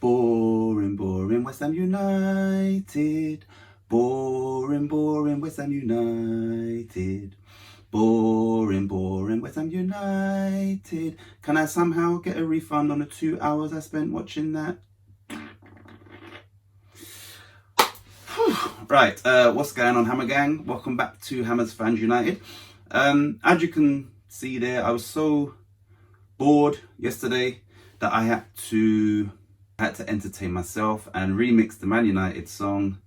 Boring, boring West Ham United. Boring, boring West Ham United. Boring, boring West Ham United. Can I somehow get a refund on the 2 hours I spent watching that? Right, what's going on, Hammer Gang? Welcome back to Hammers Fans United. As you can see there, I was so bored yesterday that I had to entertain myself and remix the Man United song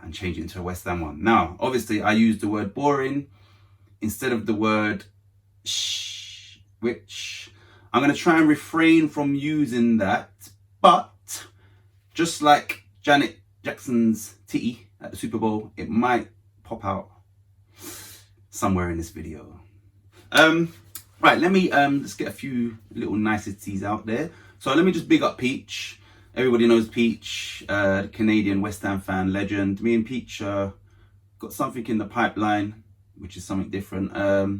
and change it into a West Ham one. Now, obviously, I used the word boring instead of the word shh, which I'm going to try and refrain from using that. But just like Janet Jackson's titty at the Super Bowl, it might pop out somewhere in this video. Right, let me just get a few little niceties out there. So let me just big up Peach. Everybody knows Peach, Canadian West Ham fan legend. Me and Peach got something in the pipeline, which is something different.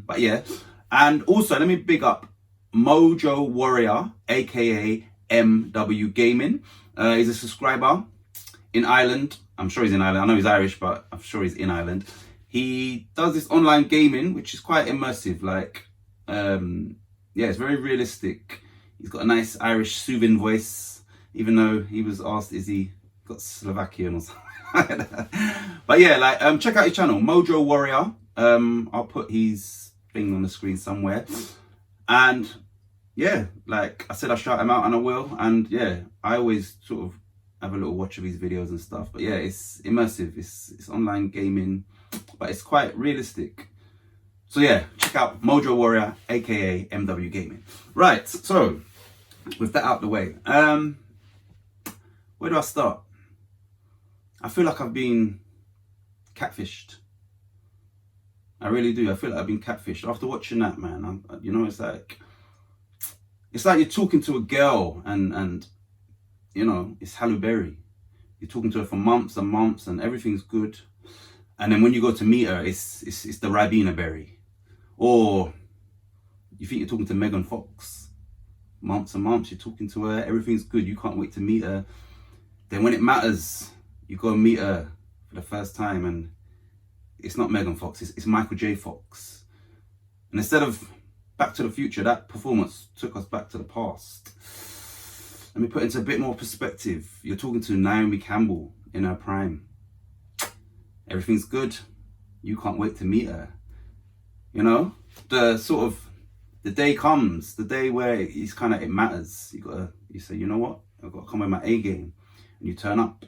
But yeah, and also let me big up Mojo Warrior, aka MW Gaming. He's a subscriber in Ireland. I'm sure he's in Ireland. I know he's Irish, but I'm sure he's in Ireland. He does this online gaming, which is quite immersive. Like, yeah, it's very realistic. He's got a nice Irish soothing voice, even though he was asked, is he got Slovakian or something like that. But yeah, like, check out his channel, Mojo Warrior. I'll put his thing on the screen somewhere. And yeah, like I said, I'll shout him out and I will. And yeah, I always sort of have a little watch of his videos and stuff. But yeah, it's immersive. It's online gaming, but it's quite realistic. So yeah, check out Mojo Warrior, aka MW Gaming. Right, so with that out the way, where do I start? I feel like I've been catfished. I really do. I feel like I've been catfished after watching that, man. You know, it's like you're talking to a girl and you know, it's Halle Berry. You're talking to her for months and months and everything's good. And then when you go to meet her, it's the Ribena berry. Or you think you're talking to Megan Fox. Months and months, you're talking to her, everything's good, you can't wait to meet her. Then when it matters, you go and meet her for the first time and it's not Megan Fox, it's Michael J. Fox. And instead of Back to the Future, that performance took us back to the past. Let me put it into a bit more perspective. You're talking to Naomi Campbell in her prime. Everything's good, you can't wait to meet her. You know, the day comes, the day where it's kind of, it matters. You say, you know what, I've got to come with my A game, and you turn up,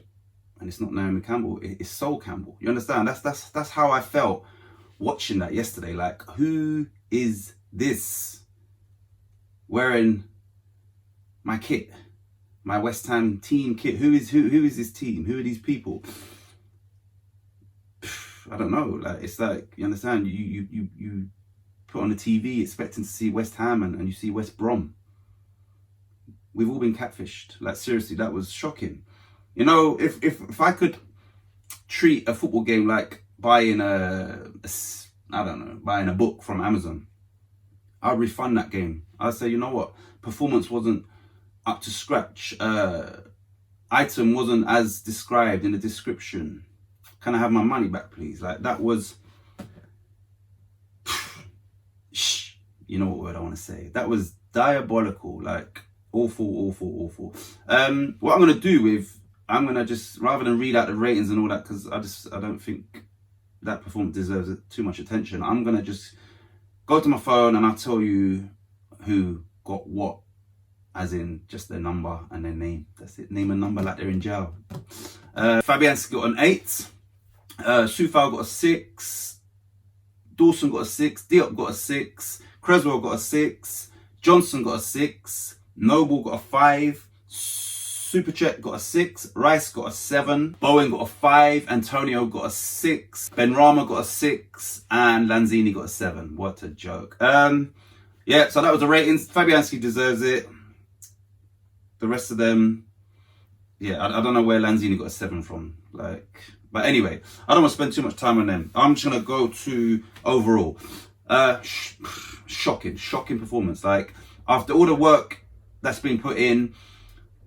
and it's not Naomi Campbell, it's Sol Campbell. You understand? That's how I felt watching that yesterday. Like, who is this wearing my kit, my West Ham team kit? Who is this team? Who are these people? I don't know. Like, it's like, you understand? You put on the TV expecting to see West Ham and you see West Brom. We've all been catfished. Like, seriously, that was shocking. You know, if I could treat a football game like buying buying a book from Amazon, I'd refund that game. I'd say, you know what, performance wasn't up to scratch. Item wasn't as described in the description. Can I have my money back, please? Like, that was, you know what word I want to say. That was diabolical, like awful. What I'm going to do I'm going to just, rather than read out the ratings and all that, because I don't think that performance deserves too much attention. I'm going to just go to my phone and I'll tell you who got what, as in just their number and their name. That's it, name and number like they're in jail. Fabianski got an 8. Sufal got a 6, Dawson got a 6, Diop got a 6, Creswell got a 6, Johnson got a 6, Noble got a 5, Superchet got a 6, Rice got a 7, Bowen got a 5, Antonio got a 6, Benrahma got a 6, and Lanzini got a 7. What a joke. Yeah, so that was the ratings. Fabianski deserves it. The rest of them, yeah, I don't know where Lanzini got a 7 from. Like, but anyway, I don't want to spend too much time on them. I'm just going to go to overall. Shocking performance. Like, after all the work that's been put in,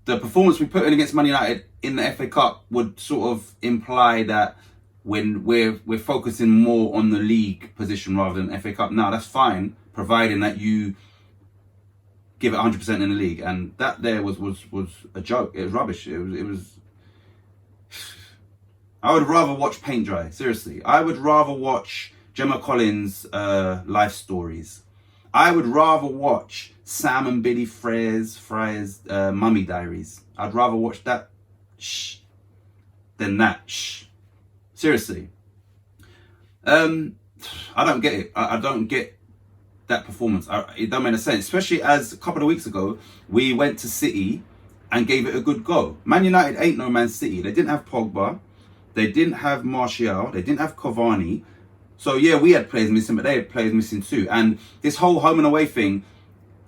the performance we put in against Man United in the FA Cup would sort of imply that when we're focusing more on the league position rather than FA Cup. Now that's fine, providing that you give it 100% in the league, and that there was a joke. It was rubbish. It was. I would rather watch paint dry. Seriously, I would rather watch Gemma Collins' life stories. I would rather watch Sam and Billy Fry's Mummy Diaries. I'd rather watch that than that. Seriously. I don't get it. I don't get that performance. It don't make any sense. Especially as a couple of weeks ago, we went to City and gave it a good go. Man United ain't no Man City. They didn't have Pogba. They didn't have Martial. They didn't have Cavani. So yeah, we had players missing, but they had players missing too. And this whole home and away thing,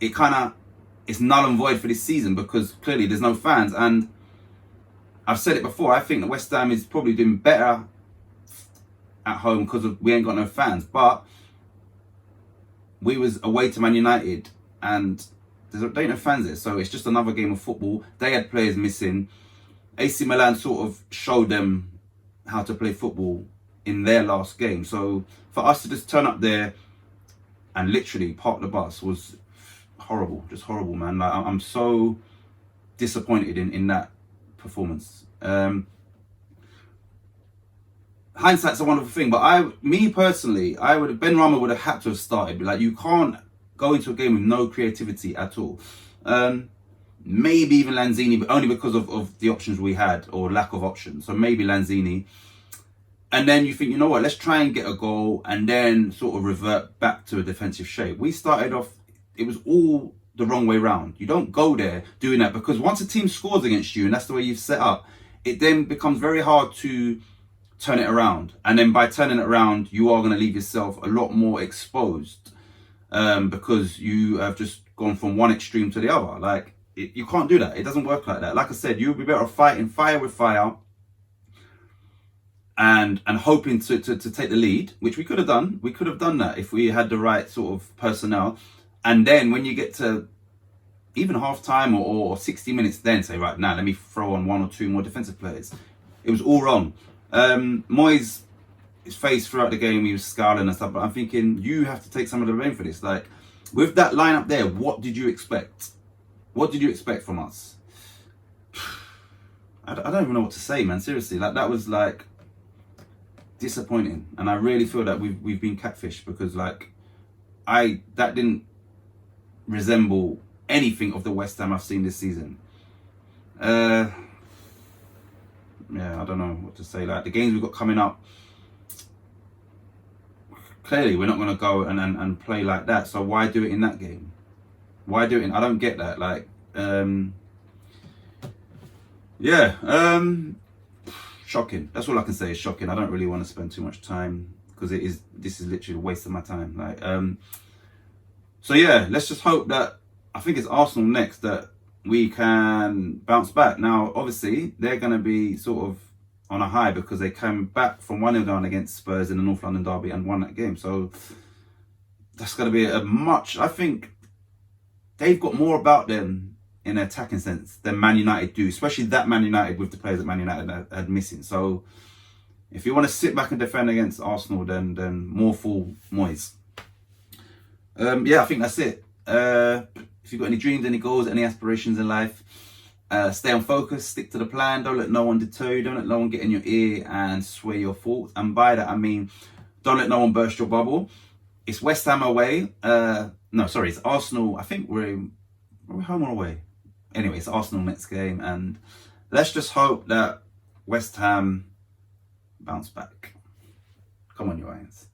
it's null and void for this season because clearly there's no fans. And I've said it before, I think that West Ham is probably doing better at home because we ain't got no fans. But we was away to Man United and there ain't no fans there. So it's just another game of football. They had players missing. AC Milan sort of showed them how to play football in their last game. So for us to just turn up there and literally park the bus was horrible. Just horrible, man. Like, I'm so disappointed in that performance. Hindsight's a wonderful thing, but me personally, Ben Rama would have had to have started. Like, you can't go into a game with no creativity at all. Maybe even Lanzini, but only because of the options we had or lack of options. So maybe Lanzini. And then you think, you know what, let's try and get a goal and then sort of revert back to a defensive shape. We started off, it was all the wrong way round. You don't go there doing that because once a team scores against you and that's the way you've set up, it then becomes very hard to turn it around. And then by turning it around, you are going to leave yourself a lot more exposed because you have just gone from one extreme to the other. Like, you can't do that. It doesn't work like that. Like I said, you would be better off fighting fire with fire and hoping to take the lead, which we could have done. We could have done that if we had the right sort of personnel. And then when you get to even half time or 60 minutes, then say, right, now let me throw on one or two more defensive players. It was all wrong. Moyes, his face throughout the game, he was scowling and stuff, but I'm thinking you have to take some of the blame for this. Like, with that lineup there, what did you expect? What did you expect from us? I don't even know what to say, man. Seriously, like, that was like disappointing, and I really feel that we've been catfished because like that didn't resemble anything of the West Ham I've seen this season. Yeah, I don't know what to say. Like, the games we've got coming up, clearly we're not going to go and play like that. So why do it in that game? Why do it? I don't get that. Like, shocking. That's all I can say is shocking. I don't really want to spend too much time because this is literally a waste of my time. Like, so yeah, let's just hope that, I think it's Arsenal next, that we can bounce back. Now, obviously, they're going to be sort of on a high because they came back from 1-0 down against Spurs in the North London derby and won that game. So that's going to be I think they've got more about them in an attacking sense than Man United do, especially that Man United with the players that Man United had missing. So if you want to sit back and defend against Arsenal, then more for Moyes. Yeah, I think that's it. If you've got any dreams, any goals, any aspirations in life, stay on focus, stick to the plan, don't let no one deter you, don't let no one get in your ear and sway your thoughts. And by that I mean, don't let no one burst your bubble. It's West Ham away. No, sorry, it's Arsenal. I think we're home or away. Anyway, it's Arsenal next game, and let's just hope that West Ham bounce back. Come on, you Irons.